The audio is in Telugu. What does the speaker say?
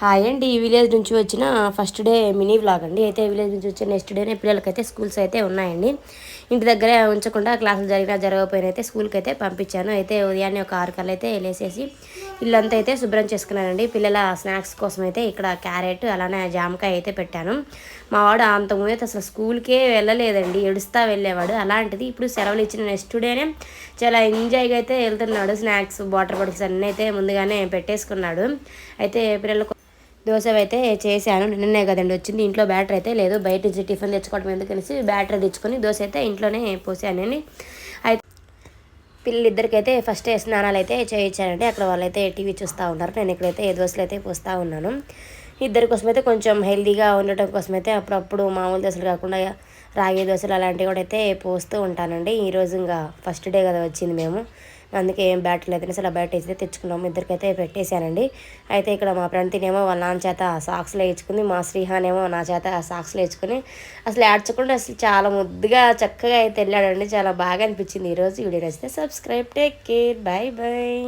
హాయ్ అండి. ఈ విలేజ్ నుంచి వచ్చిన ఫస్ట్ డే మినీ వ్లాగ్ అండి. అయితే విలేజ్ నుంచి వచ్చిన నెక్స్ట్ డేనే పిల్లలకైతే స్కూల్స్ అయితే ఉన్నాయండి. ఇంటి దగ్గరే ఉంచకుండా క్లాసులు జరిగినా జరగకపోయినా అయితే స్కూల్కి అయితే పంపించాను. అయితే ఉదయాన్నే ఒక 6 కల్లా అయితే లేసేసి ఇల్లంతా అయితే శుభ్రం చేసుకున్నానండి. పిల్లల స్నాక్స్ కోసం అయితే ఇక్కడ క్యారెట్ అలానే జామకాయ అయితే పెట్టాను. మా వాడు అంతకుముందు అయితే అసలు స్కూల్కే వెళ్ళలేదండి, ఏడుస్తా వెళ్ళేవాడు. అలాంటిది ఇప్పుడు సెలవులు ఇచ్చిన నెక్స్ట్ డేనే చాలా ఎంజాయ్గా అయితే వెళ్తున్నాడు. స్నాక్స్ వాటర్ బాటిల్స్ అన్నీ అయితే ముందుగానే పెట్టేసుకున్నాడు. అయితే పిల్లలకు దోశ అయితే చేశాను. నిన్ననే కదండి వచ్చింది. ఇంట్లో బ్యాటరీ అయితే లేదు, బయట నుంచి టిఫిన్ తెచ్చుకోవడం ఎందుకనేసి బ్యాటరీ తెచ్చుకొని దోశ అయితే ఇంట్లోనే పోసానండి. అయితే పిల్లలిద్దరికైతే ఫస్ట్ స్నానాలు అయితే చేయించానండి. అక్కడ వాళ్ళైతే టీవీ చూస్తూ ఉన్నారు, నేను ఇక్కడైతే దోశలు అయితే పోస్తూ ఉన్నాను. ఇద్దరి కోసమైతే కొంచెం హెల్తీగా ఉండటం కోసమైతే అప్పుడప్పుడు మామూలు దోశలు కాకుండా రాగి దోశలు అలాంటివి కూడా అయితే పోస్తూ ఉంటానండి. ఈరోజు ఇంకా ఫస్ట్ డే కదా వచ్చింది మేము, అందుకే ఏం బ్యాటరీ అయితే అసలు బయట అయితే తెచ్చుకున్నాము. ఇద్దరికైతే పెట్టేశానండి. అయితే ఇక్కడ మా ప్రణతినేమో వాళ్ళ నాన్న చేత సాక్స్లు వేయించుకుంది, మా శ్రీహానేమో నా చేత సాక్స్లు వేయించుకుని అసలు ఏడ్చకుండా అసలు చాలా ముద్దుగా చక్కగా అయితే వెళ్ళాడండి. చాలా బాగా అనిపించింది ఈరోజు. వీడియో నచ్చితే subscribe, take care, bye bye.